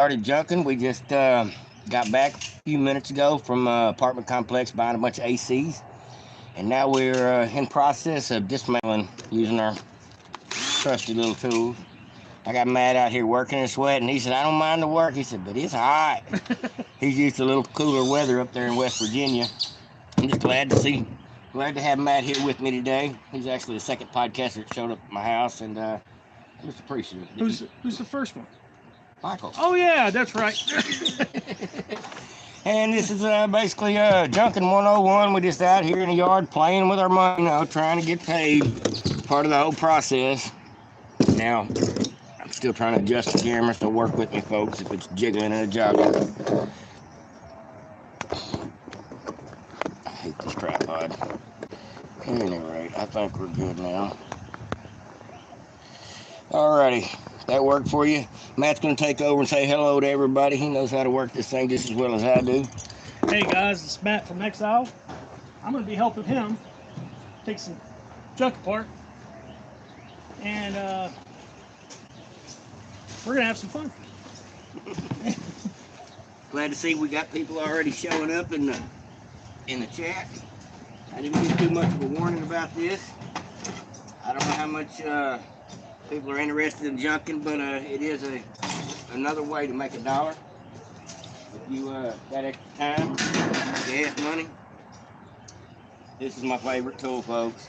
Started junking. We just got back a few minutes ago from apartment complex buying a bunch of ACs, and now we're in process of dismantling using our trusty little tools. I got Matt out here working and sweating. He said, "I don't mind the work." He said, "But it's hot." He's used to a little cooler weather up there in West Virginia. I'm just glad to have Matt here with me today. He's actually the second podcaster that showed up at my house, and I'm just appreciative. Who's the first one? Michael. Oh yeah, that's right. And this is basically junking 101. We're just out here in the yard playing with our money, trying to get paid. Part of the whole process. Now, I'm still trying to adjust the camera, so work with me, folks, if it's jiggling and joggling. I hate this tripod. At any rate, I think we're good now. Alrighty, that worked for you? Matt's going to take over and say hello to everybody. He knows how to work this thing just as well as I do. Hey guys, it's Matt from Exile. I'm going to be helping him take some junk apart, and we're going to have some fun. Glad to see we got people already showing up in the chat. I didn't get too much of a warning about this. I don't know how much people are interested in junking, but it is another way to make $1. If you got extra time, gas money. This is my favorite tool, folks.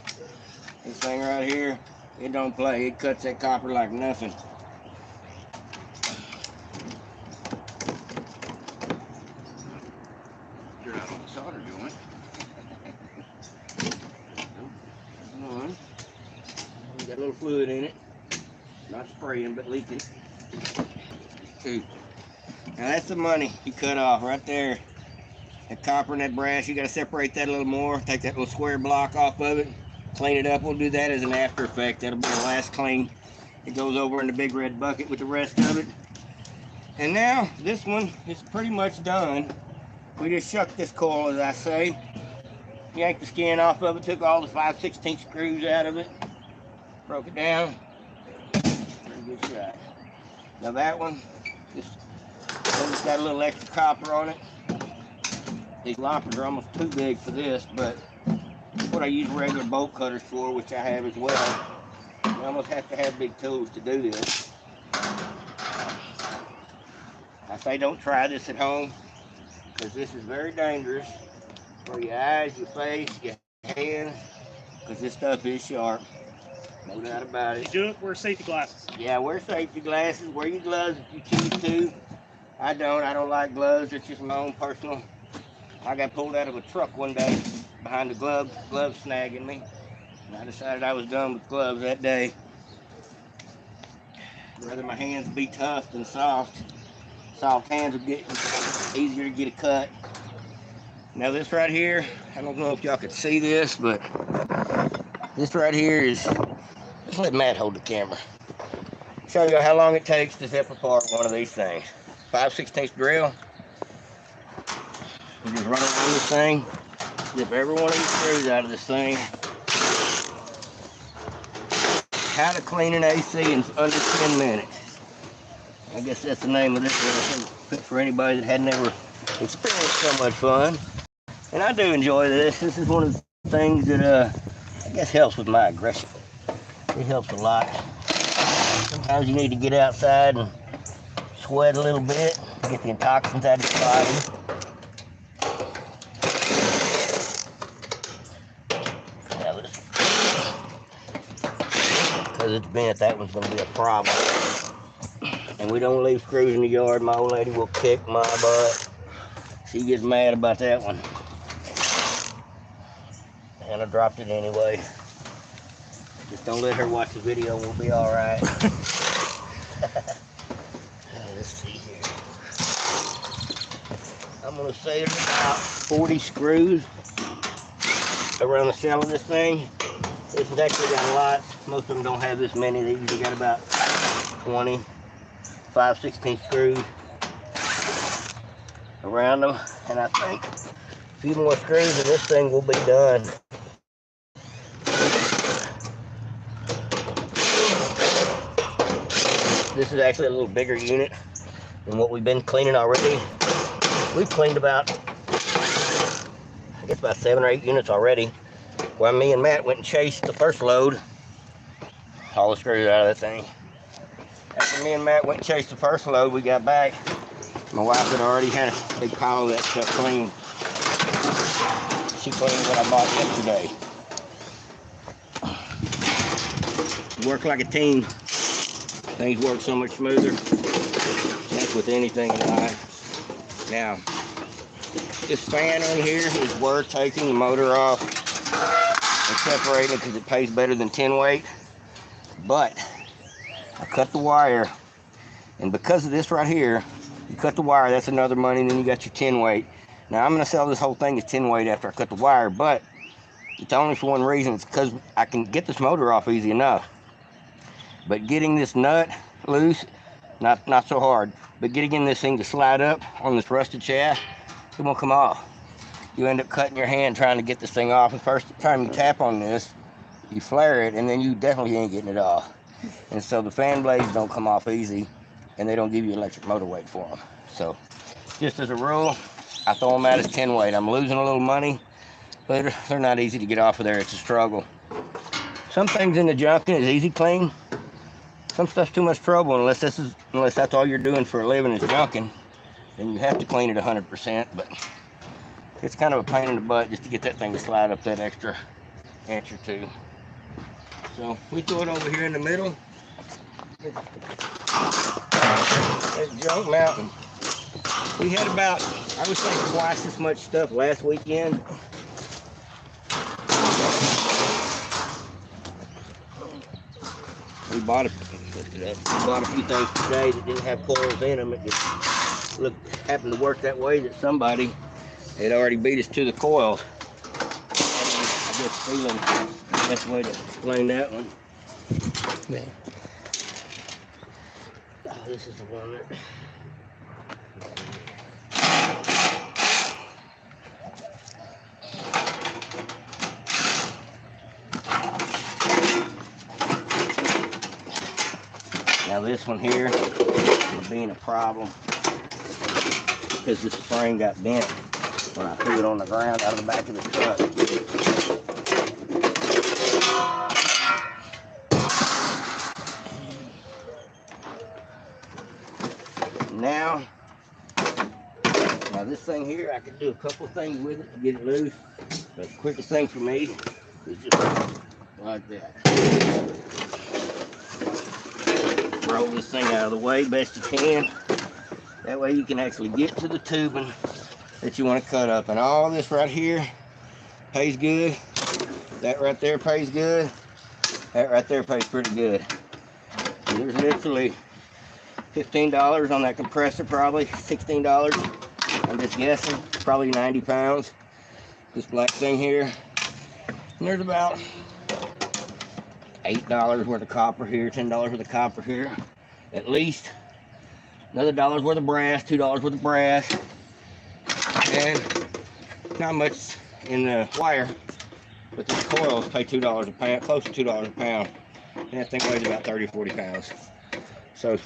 This thing right here, it don't play. It cuts that copper like nothing. You're out on the solder joint. One. Got a little fluid in it. Not spraying, but leaking. Two. Now that's the money you cut off right there. That copper and that brass, you got to separate that a little more. Take that little square block off of it. Clean it up. We'll do that as an after effect. That'll be the last clean. It goes over in the big red bucket with the rest of it. And now this one is pretty much done. We just shucked this coil, as I say. Yanked the skin off of it. Took all the 5/16 screws out of it. Broke it down. Pretty good shot. Now that one, just got a little extra copper on it. These loppers are almost too big for this, but it's what I use regular bolt cutters for, which I have as well. You almost have to have big tools to do this. I say don't try this at home, because this is very dangerous for your eyes, your face, your hands, because this stuff is sharp. No doubt about it. You do it, wear safety glasses. Yeah, wear safety glasses. Wear your gloves if you choose to. I don't like gloves. It's just my own personal. I got pulled out of a truck one day behind the glove snagging me. And I decided I was done with gloves that day. I'd rather my hands be tough than soft. Soft hands will get easier to get a cut. Now this right here, I don't know if y'all could see this, but this right here is, let's let Matt hold the camera. Show you how long it takes to zip apart one of these things. 5/16 drill. You just run around this thing, zip every one of these screws out of this thing. How to clean an AC in under 10 minutes. I guess that's the name of this one for anybody that had never experienced so much fun. And I do enjoy this. This is one of the things that I guess helps with my aggression. It helps a lot. Sometimes you need to get outside and sweat a little bit, get the toxins out of your body. Because it's bent, that one's going to be a problem. And we don't leave screws in the yard. My old lady will kick my butt. She gets mad about that one. And I dropped it anyway. Just don't let her watch the video and we'll be all right. Let's see here. I'm going to say there's about 40 screws around the shell of this thing. This has actually got a lot. Most of them don't have this many. They usually got about 20, 5/16 screws around them. And I think a few more screws and this thing will be done. This is actually a little bigger unit. And what we've been cleaning already, we've cleaned about, I guess about 7 or 8 units already. While me and Matt went and chased the first load, all the screws out of that thing. After me and Matt went and chased the first load, we got back. My wife had already had a big pile of that stuff cleaned. She cleaned what I bought yesterday. Work like a team. Things work so much smoother. That's with anything in life. Now, this fan on here is worth taking the motor off and separating it because it pays better than 10 weight. But I cut the wire, and because of this right here, you cut the wire, that's another money, and then you got your 10 weight. Now I'm going to sell this whole thing as 10 weight after I cut the wire, but it's only for one reason. It's because I can get this motor off easy enough. But getting this nut loose, not so hard. But getting this thing to slide up on this rusted shaft, it won't come off. You end up cutting your hand trying to get this thing off. The first time you tap on this, you flare it, and then you definitely ain't getting it off. And so the fan blades don't come off easy, and they don't give you electric motor weight for them. So just as a rule, I throw them out as 10 weight. I'm losing a little money, but they're not easy to get off of there. It's a struggle. Some things in the junking is easy clean. Some stuff's too much trouble unless that's all you're doing for a living is junking. Then you have to clean it 100%. But it's kind of a pain in the butt just to get that thing to slide up that extra inch or two. So we throw it over here in the middle. It's Junk Mountain. We had about, I would say, twice as much stuff last weekend. We bought a few things today that didn't have coils in them. It just happened to work that way that somebody had already beat us to the coils. I guess feeling the best way to explain that one. Yeah. Oh, this is the one that. Now this one here is being a problem because the spring got bent when I threw it on the ground out of the back of the truck. Now this thing here, I could do a couple things with it to get it loose. But the quickest thing for me is just like that. Roll this thing out of the way best you can. That way you can actually get to the tubing that you want to cut up. And all this right here pays good. That right there pays good. That right there pays pretty good. And there's literally $15 on that compressor, probably $16. I'm just guessing, probably 90 pounds. This black thing here. And there's about $8 worth of copper here, $10 worth of copper here. At least another $1 worth of brass, $2 worth of brass. And not much in the wire, but these coils pay $2 a pound, close to $2 a pound. And that thing weighs about 30 or 40 pounds. So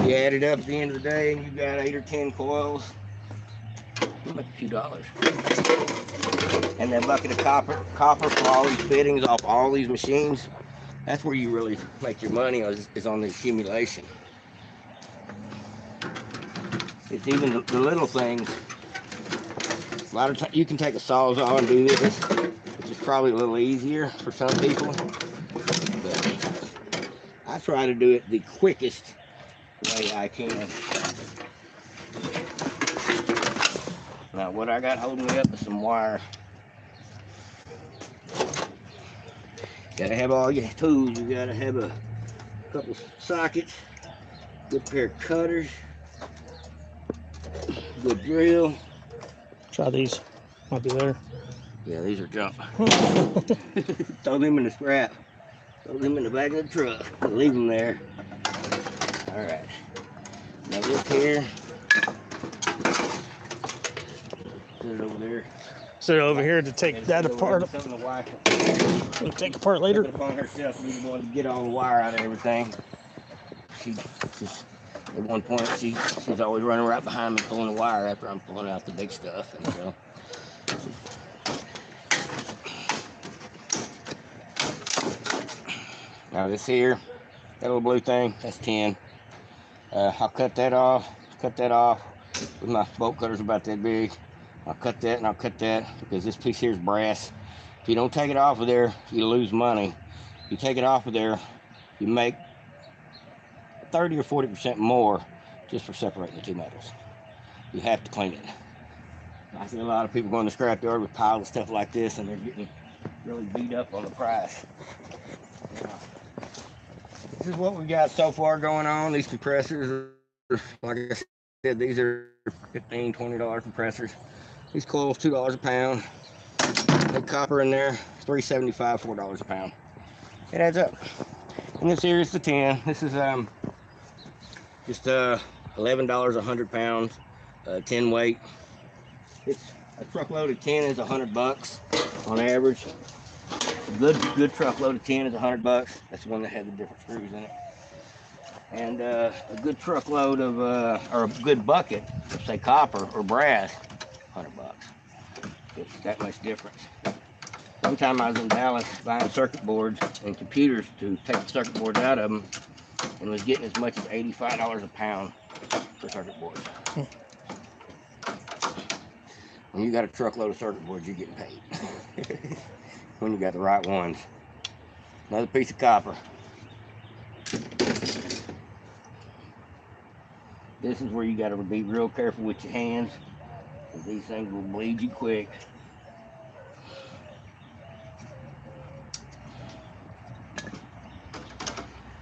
you add it up at the end of the day and you got 8 or 10 coils, like a few dollars. And that bucket of copper for all these fittings off all these machines, that's where you really make your money is on the accumulation. It's even the little things. A lot of times you can take a Sawzall and do this, which is probably a little easier for some people. But I try to do it the quickest way I can. Now what I got holding me up is some wire. Gotta have all your tools. You gotta have a couple sockets, good pair of cutters, good drill. Try these. Might be there. Yeah, these are junk. Throw them in the scrap. Throw them in the back of the truck. Leave them there. All right. Now this here. Put it over there. So over here to take that apart. We'll take apart later. Upon herself, she's the one to get all the wire out of everything. She just At one point, she's always running right behind me pulling the wire after I'm pulling out the big stuff. And so, now this here, that little blue thing, that's tin. I'll cut that off with my bolt cutters about that big. I'll cut that and I'll cut that because this piece here is brass. If you don't take it off of there, you lose money. If you take it off of there, you make 30 or 40% more just for separating the two metals. You have to clean it. I see a lot of people going to the scrapyard with piles of stuff like this and they're getting really beat up on the price. This is what we got so far going on. These compressors, like I said, these are $15, $20 compressors. These coils, $2 a pound. The copper in there, $3.75, $4 a pound. It adds up. And this here is the tin. This is just $11 a 100 pounds, 10 weight. It's a truckload of tin is $100 on average. A good truckload of tin is $100. That's the one that had the different screws in it. And a good truckload of or a good bucket, say copper or brass, $100. It's that much difference. One time I was in Dallas buying circuit boards and computers to take the circuit boards out of them, and was getting as much as $85 a pound for circuit boards. When you got a truckload of circuit boards, you're getting paid. When you got the right ones. Another piece of copper. This is where you got to be real careful with your hands, because these things will bleed you quick.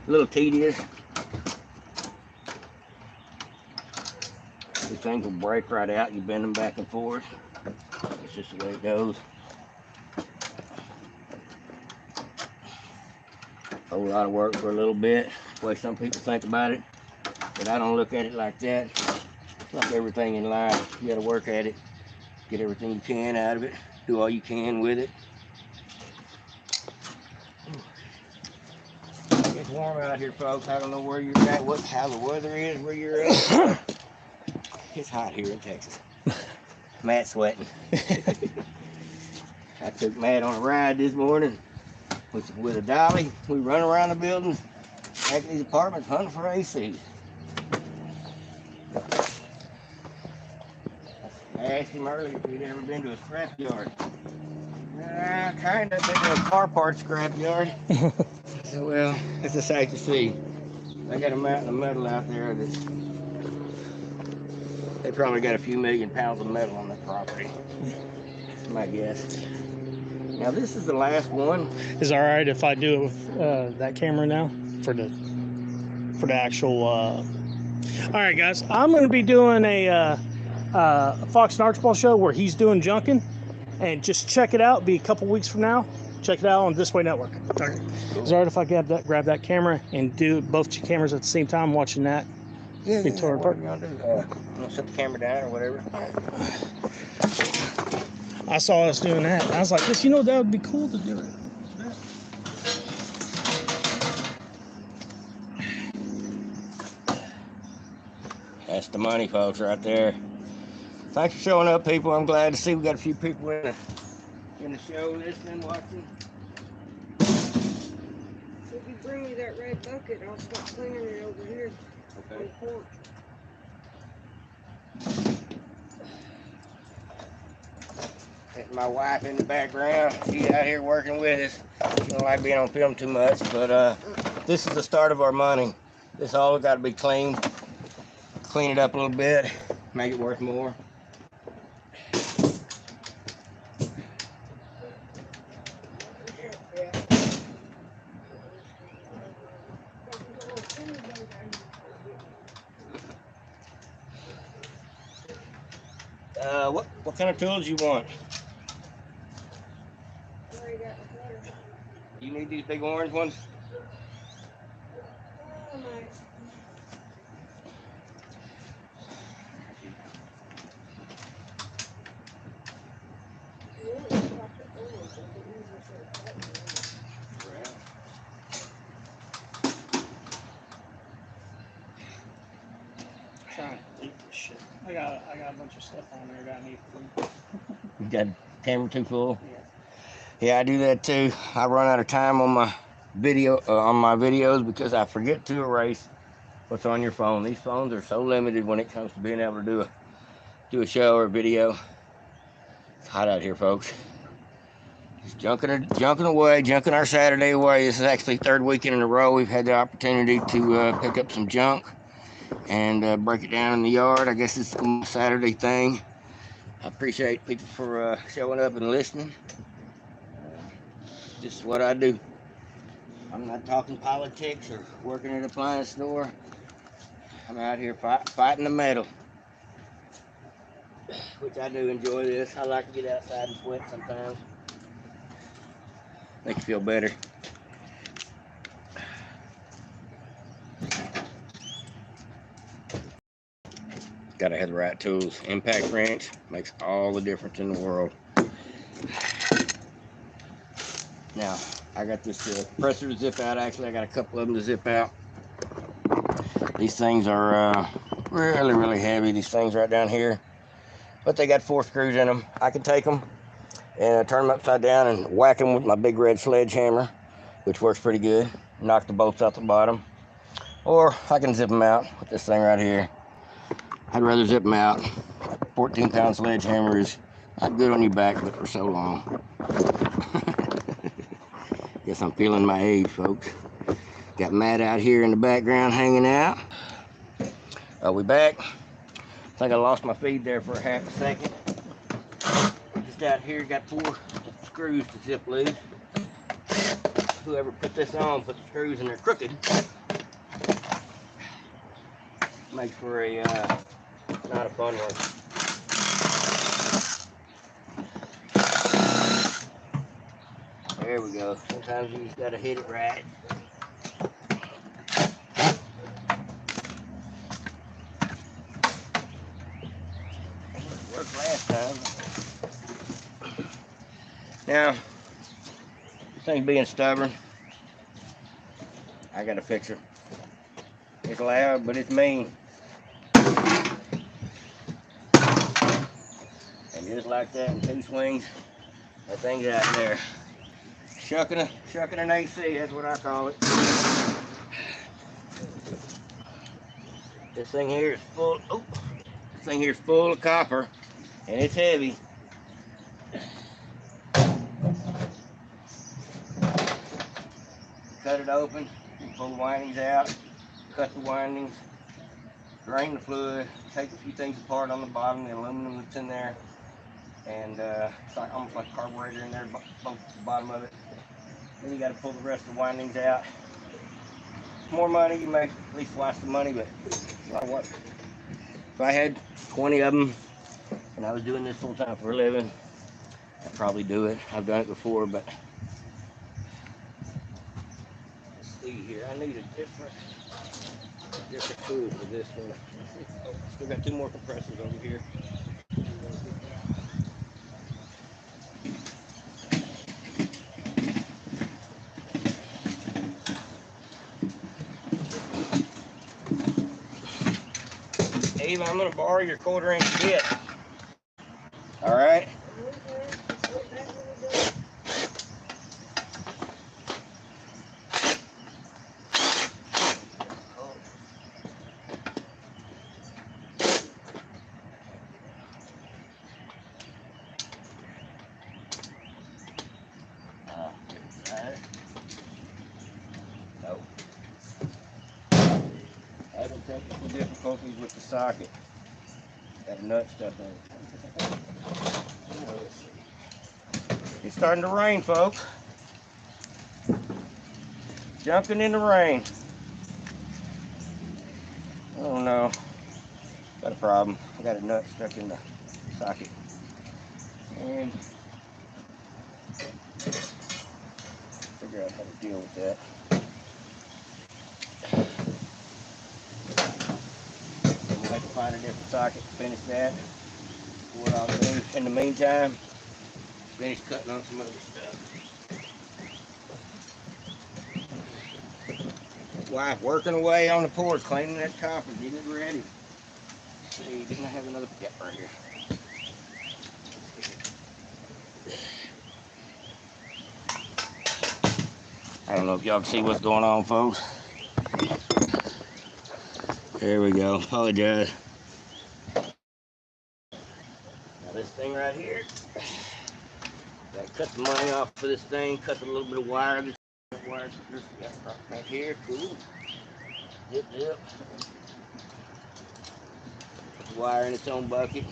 A little tedious. These things will break right out. You bend them back and forth. It's just the way it goes. A whole lot of work for a little bit. The way some people think about it. But I don't look at it like that. It's like everything in life. You gotta work at it. Get everything you can out of it. Do all you can with it. It's warm out here, folks. I don't know where you're at, how the weather is where you're at. It's hot here in Texas. Matt's sweating. I took Matt on a ride this morning with a dolly. We run around the building, back in these apartments, hunting for AC. I asked him earlier if he'd ever been to a scrapyard. Kind of been to a car parts scrapyard. So, well, it's a sight to see. They got a mountain of metal out there that they probably got a few million pounds of metal on that property. That's my guess. Now this is the last one. Is it all right if I do it with that camera now for the actual? All right, guys, I'm going to be doing a Fox and Archibald show where he's doing junking, and just check it out. Be a couple weeks from now. Check it out on This Way Network. Okay. Cool. Is it all right if I grab that camera and do both your cameras at the same time watching that? Yeah. What are you gonna do? You gonna set the camera down or whatever? I saw us doing that. And I was like, "This, you know, that would be cool to do it." That's the money, folks, right there. Thanks for showing up, people. I'm glad to see we got a few people in the show, listening, watching. If you bring me that red bucket, I'll start cleaning it over here. Okay. On the porch. My wife in the background. She's out here working with us. She don't like being on film too much, but this is the start of our money. This all got to be cleaned. Clean it up a little bit, make it worth more. What kind of tools you want? You need these big orange ones? Shit. I got a bunch of stuff on there that I need to clean. You got the camera too full? Yeah. Yeah, I do that too. I run out of time on my videos because I forget to erase what's on your phone. These phones are so limited when it comes to being able to do a show or a video. It's hot out here, folks. Just junking our Saturday away. This is actually third weekend in a row we've had the opportunity to pick up some junk and break it down in the yard. I guess it's a Saturday thing. I appreciate people for showing up and listening. This is what I do. I'm not talking politics or working at an appliance store. I'm out here fighting the metal, which I do enjoy this. I like to get outside and sweat sometimes. Makes you feel better. Gotta have the right tools. Impact wrench makes all the difference in the world. Now, I got this compressor to zip out. Actually, I got a couple of them to zip out. These things are really, really heavy. These things right down here. But they got 4 screws in them. I can take them and turn them upside down and whack them with my big red sledgehammer, which works pretty good. Knock the bolts out the bottom. Or I can zip them out with this thing right here. I'd rather zip them out. 14-pound sledgehammer is not good on your back, but for so long. Guess I'm feeling my age, folks. Got Matt out here in the background hanging out. Are we back? I think I lost my feed there for a half a second. Just out here, got 4 screws to zip loose. Whoever put this on put the screws in there crooked. Makes for a not a fun one. There we go. Sometimes you just gotta hit it right. It worked last time. Now, this thing's being stubborn. I gotta fix it. It's loud, but it's mean. And just like that, in 2 swings, that thing's out there. Shucking an AC, that's what I call it. This thing here is full. Oh, this thing here is full of copper, and it's heavy. Cut it open, pull the windings out, cut the windings, drain the fluid, take a few things apart on the bottom, the aluminum that's in there, and it's like, almost like a carburetor in there, both the bottom of it. Then you got to pull the rest of the windings out. More money, you make at least twice the money, but you know what? If I had 20 of them and I was doing this full time for a living, I'd probably do it. I've done it before, but let's see here. I need a different tool for this one. Oh, still got 2 more compressors over here. Eve, I'm gonna borrow your 1/4-inch bit. All right. No. Having technical difficulties with the socket. Got a nut stuck in it. It's starting to rain, folks. Jumping in the rain. Oh no. Got a problem. I got a nut stuck in the socket. And figure out how to deal with that. We'll have to find a different socket to finish that. What I'll do in the meantime, finish cutting on some other stuff. Wife working away on the porch, cleaning that copper, getting it ready. see, didn't I have another? Yep, right here. I don't know if y'all can see what's going on, folks. There we go. Apologize. Now this thing right here, gotta cut the money off for this thing, cut a little bit of wire. This wire right here, cool. Zip, zip. Put the wire in its own bucket.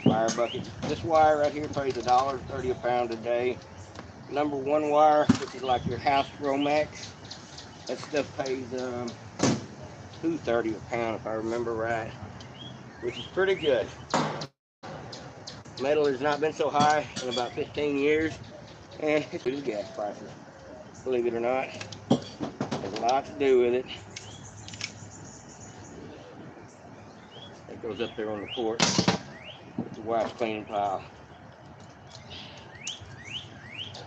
Wire bucket. This wire right here pays $1.30 a pound a day. Number 1 wire, which is like your house Romax, that stuff pays $2.30 a pound if I remember right, which is pretty good. Metal has not been so high in about 15 years, and it's due to gas prices. Believe it or not, there's a lot to do with it. It goes up there on the porch with the wife's cleaning pile.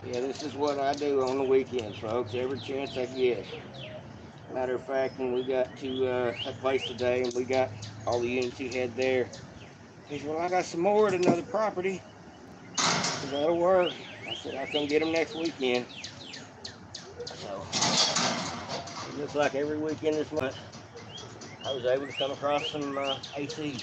Yeah, this is what I do on the weekends, folks, every chance I get. Matter of fact, when we got to that place today and we got all the units he had there, he said, well, I got some more at another property. So that'll work. I said, I'll come get them next weekend. So, it looks like every weekend this month, I was able to come across some AC.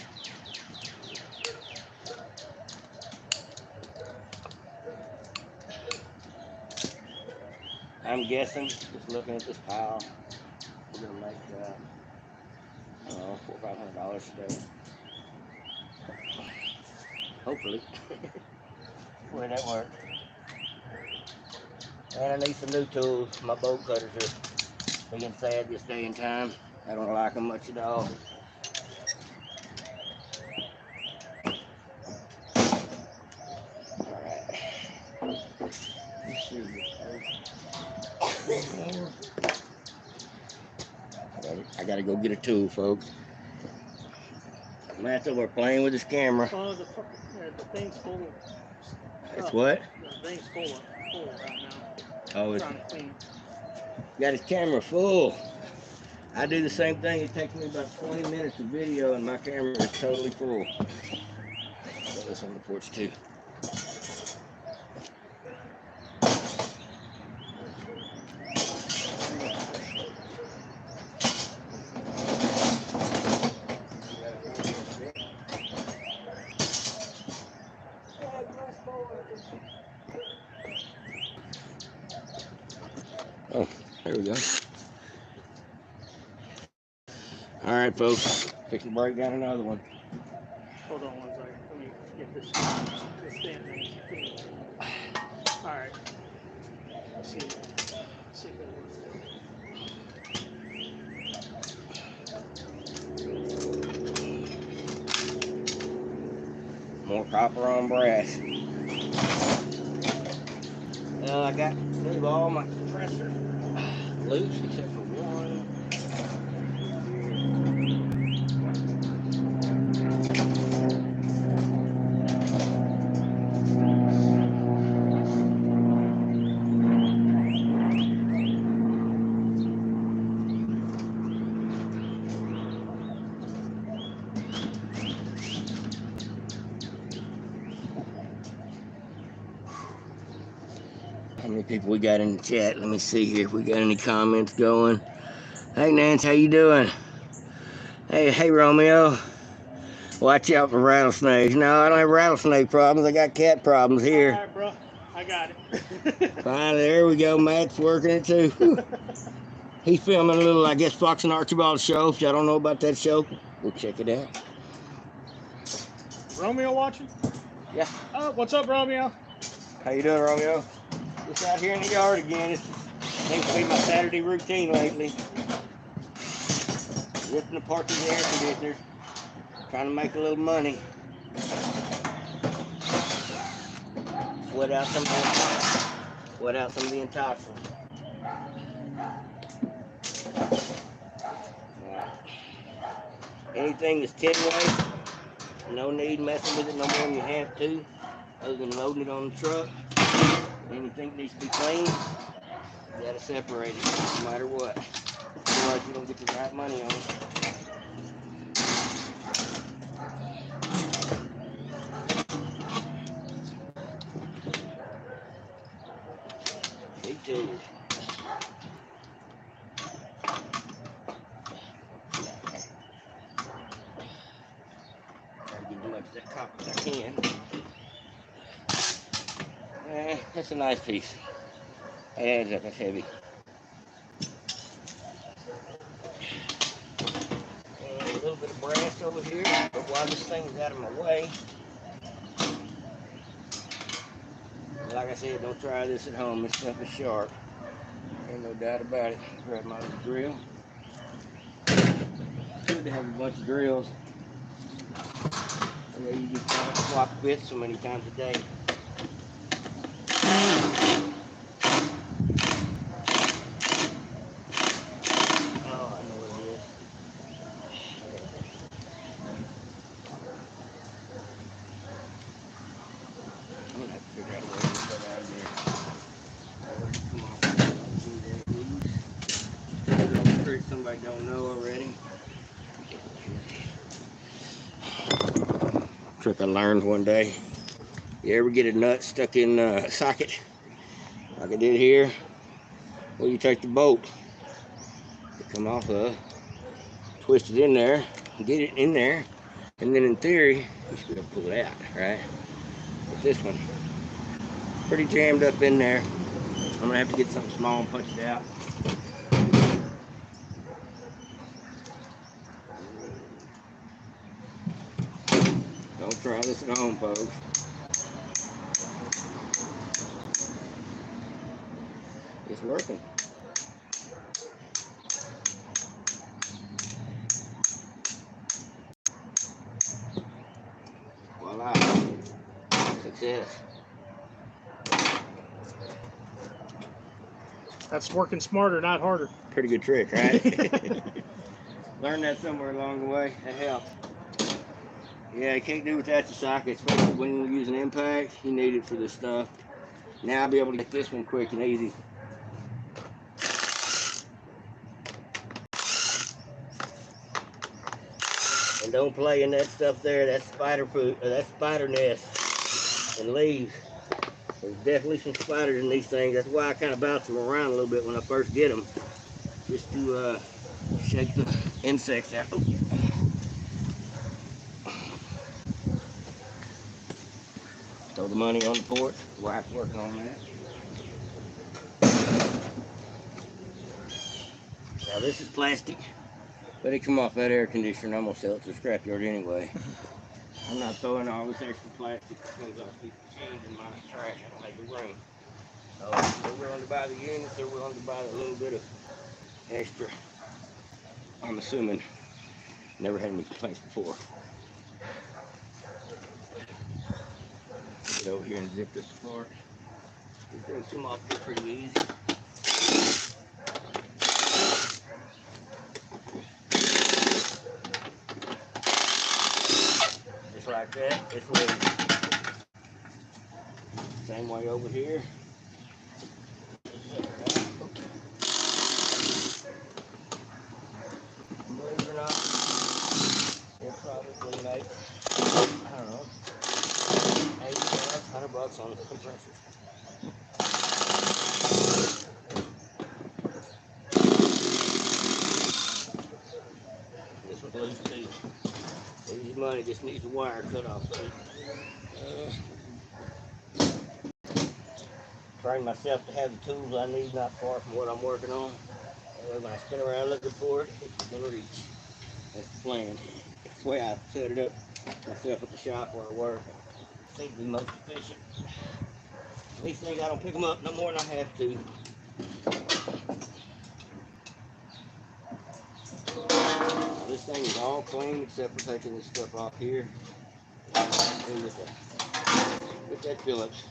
I'm guessing, just looking at this pile, we're going to make, I don't know, $400 or $500 today. Hopefully. Way that works. And I need some new tools. My bolt cutters are being sad this day and time. I don't like them much at all. Alright. Let's see here. I gotta go get a tool, folks. Matt's over playing with his camera. Oh, the thing's full. It's what? The thing's full right now. Oh, it's Trying to clean. Got his camera full. I do the same thing. It takes me about 20 minutes of video and my camera is totally full. Got this on the porch too. Oh, there we go. All right, folks. Fixing to break down another one. Hold on one second. Let me get this stand thing. All right. Let's see if it works. More copper on brass. Well, I got through all my compressors loose except for one. How many people we got in the chat? Let me see here if we got any comments going. Hey Nance, how you doing? Hey Romeo. Watch out for rattlesnakes. No, I don't have rattlesnake problems. I got cat problems here. All right, bro. I got it. Finally, there we go. Matt's working it too. He's filming a little, I guess, Fox and Archibald show. If y'all don't know about that show, go check it out. Romeo watching? Yeah. Oh, what's up, Romeo? How you doing, Romeo? Just out here in the yard again. It seems to be my Saturday routine lately. Ripping apart these air conditioners. Trying to make a little money. Sweat out some of the toxins. Anything that's tin waste, no need messing with it no more than you have to, other than loading it on the truck. Anything that needs to be cleaned, you gotta separate it no matter what. Otherwise you don't get the right money on it. that top as I can. That's a nice piece. It adds up, that's heavy. And a little bit of brass over here, but while this thing's out of my way, like I said, don't try this at home. This stuff is sharp. Ain't no doubt about it. Grab my little drill. Good to have a bunch of drills. And then you just swap bits so many times a day. Somebody don't know already. Trick I learned one day. You ever get a nut stuck in a socket like I did here? Well, you take the bolt to come off of, twist it in there, get it in there, and then in theory, you should be able to pull it out, right? But this one, pretty jammed up in there. I'm gonna have to get something small and punch it out. Don't try this at home, folks. It's working. Voila. Success. That's working smarter, not harder. Pretty good trick, right? Learned that somewhere along the way. That helps. Yeah, you can't do without your socket, especially when you're using impact. You need it for this stuff. Now I'll be able to get this one quick and easy. And don't play in that stuff there. That's spider food, that's spider nest and leaves. There's definitely some spiders in these things. That's why I kind of bounce them around a little bit when I first get them, just to shake the insects out. Throw the money on the porch. The wife's working on that. Now this is plastic, but it come off that air conditioner. I'm gonna sell it to the scrapyard anyway. I'm not throwing all this extra plastic that comes off people's machines in my trash. I don't have the room. So if they're willing to buy the units, they're willing to buy a little bit of extra. I'm assuming. Never had any complaints before. Get over here and zip this apart. These things come off here pretty easy. Just like that. It's ready. Same way over here. Believe it or not, they'll probably make, I don't know, $80, $100 on the compressor. This one's loose too. Easy money, just needs the wire cut off. Train myself to have the tools I need not far from what I'm working on. When I spin around looking for it, it's going to reach. That's the plan. That's the way I set it up myself at the shop where I work. It seems to be most efficient. These things, I don't pick them up no more than I have to. Now, this thing is all clean except for taking this stuff off here. And with that Phillips.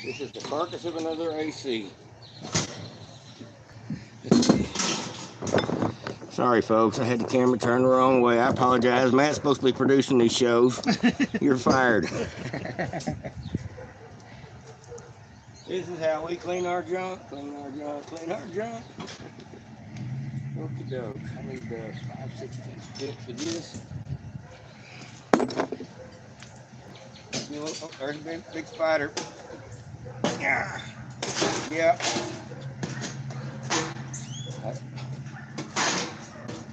This is the carcass of another AC. Sorry, folks. I had the camera turned the wrong way. I apologize. Matt's supposed to be producing these shows. You're fired. This is how we clean our junk. Clean our junk. Clean our junk. Okie doke. I need the 5/16 bit for this. Oh, there's a big spider. Yeah.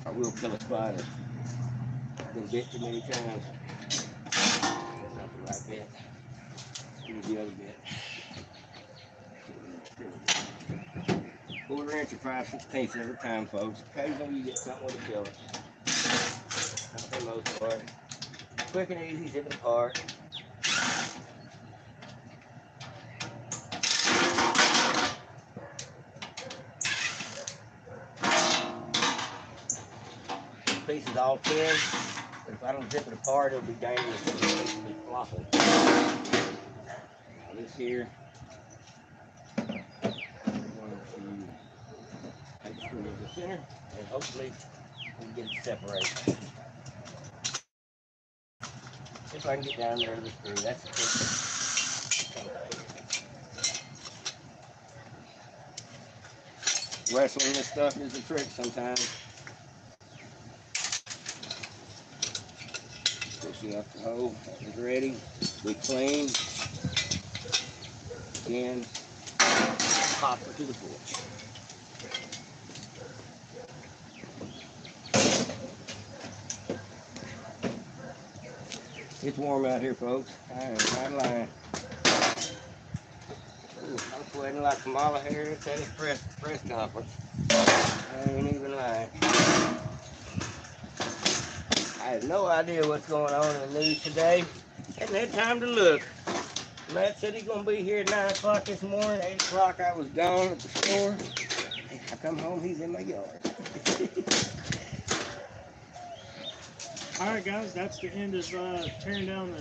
I will kill a spider. I've been bit too many times. right bit. Here's the other bit. 1/4 inch or 5/16 at a time, folks. Occasionally you get something with a fillet. Not for the most part. Quick and easy, zip it apart. This piece is all thin, but if I don't zip it apart, it'll be dangerous. It'll be flopping. Now this here, I'm going to take the screw to the center, and hopefully we can get it separated. If I can get down there to the screw, that's the trick. Wrestling this stuff is a trick sometimes. Pushing up the hole, that is ready. We clean. Again, pop it to the porch. It's warm out here, folks. I am not lying. Ooh, I'm sweating like Kamala Harris at his press conference. I ain't even lying. I have no idea what's going on in the news today. Hadn't had time to look. Matt said he's going to be here at 9 o'clock this morning. 8 o'clock I was gone at the store. I come home, he's in my yard. Alright guys, that's the end of tearing down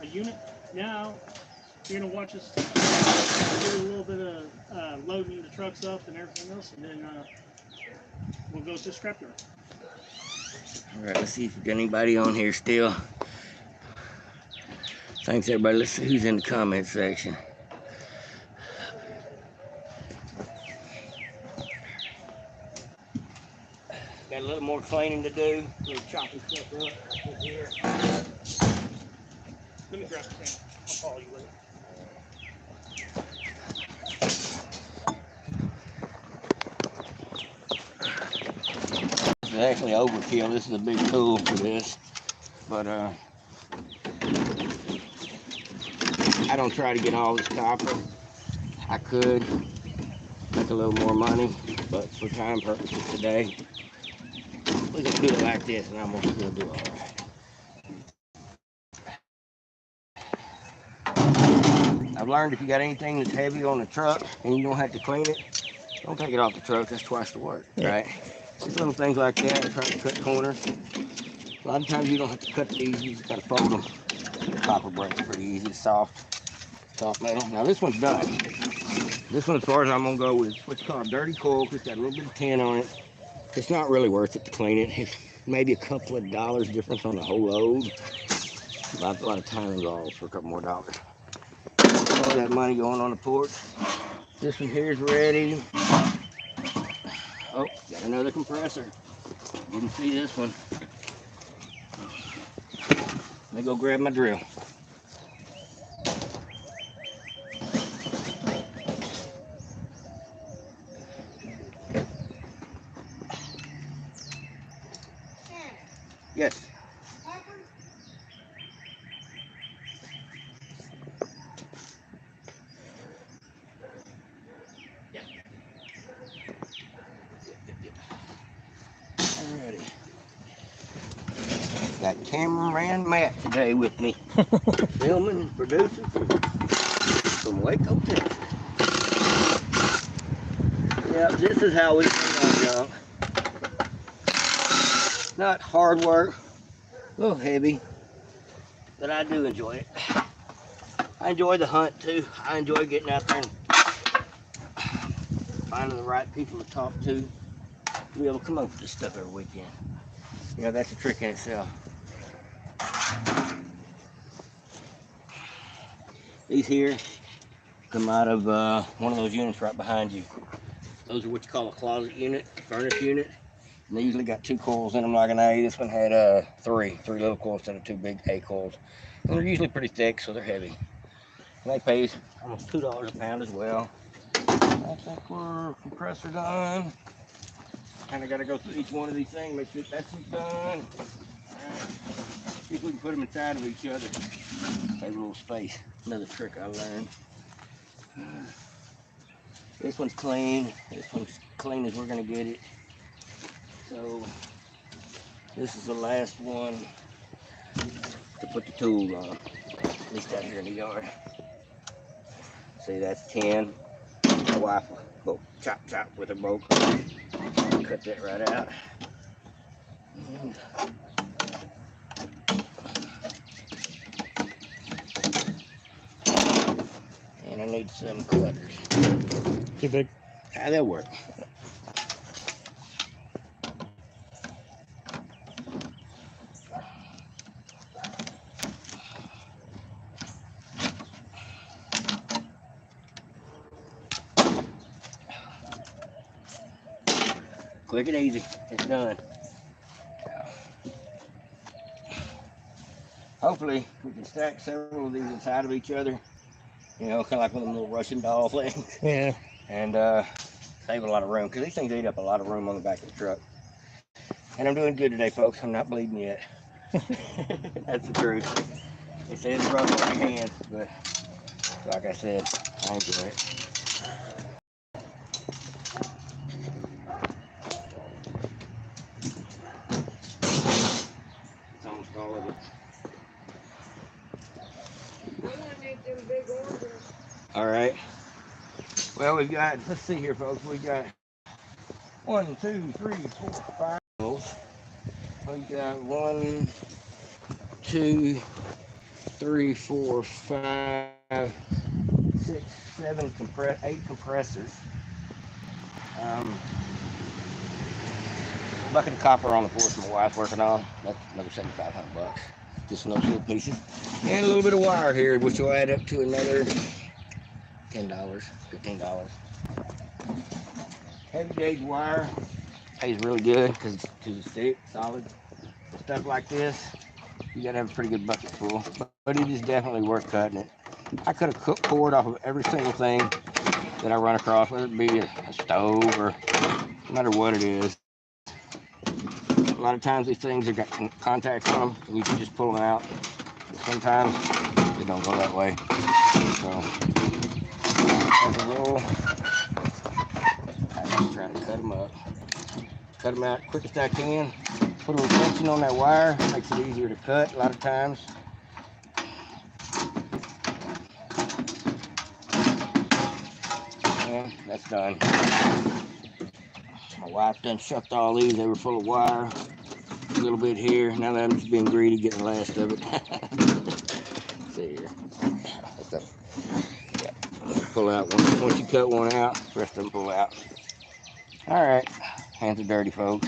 a unit. Now, you're going to watch us do a little bit of loading the trucks up and everything else, and then we'll go to the scrapyard. Alright, let's see if we got anybody on here still. Thanks everybody. Let's see who's in the comment section. Got a little more cleaning to do. A little chopping stuff up here. Let me grab the camera. I'll follow you with it. This is actually overkill. This is a big tool for this. But I don't try to get all this copper. I could make a little more money, but for time purposes today, we're gonna do it like this, and I'm gonna still do all right. I've learned if you got anything that's heavy on the truck and you don't have to clean it, don't take it off the truck. That's twice the work, right? Just little things like that. Try to cut corners. A lot of times you don't have to cut these. You just gotta fold them. Copper breaks pretty easy, soft metal. Now this one's done. This one, as far as I'm gonna go with, what's called dirty coil. It's got a little bit of tin on it. It's not really worth it to clean it. It's maybe a couple of dollars difference on the whole load. A lot of time involved for a couple more dollars. All that money going on the porch. This one here is ready. Oh, got another compressor. Didn't see this one. Let me go grab my drill. Yes. Alrighty. Got cameraman Matt today with me. Filming and producing from Waco, Texas. Yeah, this is how we clean our junk. Not hard work, a little heavy, but I do enjoy it. I enjoy the hunt too. I enjoy getting out there and finding the right people to talk to be able to come up with this stuff every weekend. You know, that's a trick in itself. These here come out of one of those units right behind you. Those are what you call a closet unit, furnace unit. And they usually got 2 coils in them like an A. This one had 3 little coils instead of 2 big A coils. And they're usually pretty thick, so they're heavy. And they pay almost $2 a pound as well. I think we're compressor done. Kind of got to go through each one of these things, make sure that's done. See if we can put them inside of each other. Save a little space. Another trick I learned. This one's clean. This one's clean as we're gonna get it. So this is the last one to put the tool on. At least out here in the yard. See, that's 10. My wife will go chop with a bolt. Cut that right out. And I need some cutters. Too big? Ah, they'll work. Quick and easy. It's done. Hopefully we can stack several of these inside of each other. You know, kind of like one of them little Russian doll things. Yeah. And save a lot of room, because these things eat up a lot of room on the back of the truck. And I'm doing good today, folks. I'm not bleeding yet. That's the truth. They say it's rough on your hands, but like I said, I enjoy it. It's almost all of it. I want to make them big orders. All right. Well, we've got, let's see here, folks. We got 1, 2, 3, 4, 5. We got 1, 2, 3, 4, 5, 6, 7, 8 compressors. Bucket of copper on the porch my wife's working on. That's another $7,500. Just those little pieces. And a little bit of wire here, which will add up to another $10, $15. Heavy gauge wire pays really good because it's thick, solid. Stuff like this, you gotta have a pretty good bucket full, but it is definitely worth cutting it. I could have poured off of every single thing that I run across, whether it be a stove or no matter what it is. A lot of times these things have got contacts on them and you can just pull them out. Sometimes they don't go that way. So as a rule, I just try to cut them up. Cut them out quickest I can. Put a little tension on that wire, makes it easier to cut a lot of times. And that's done. My wife done shucked all these, they were full of wire. A little bit here, now that I'm just being greedy, getting the last of it. See here. Yeah. Pull out once you cut one out, the rest of them pull out. All right, hands are dirty, folks.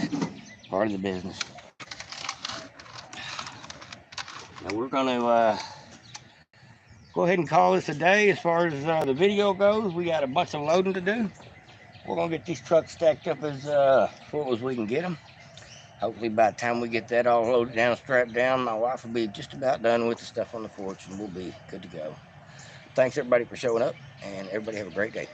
Part of the business. Now we're going to go ahead and call this a day as far as the video goes. We got a bunch of loading to do. We're going to get these trucks stacked up as full as we can get them. Hopefully by the time we get that all loaded down, strapped down, my wife will be just about done with the stuff on the porch and we'll be good to go. Thanks everybody for showing up, and everybody have a great day.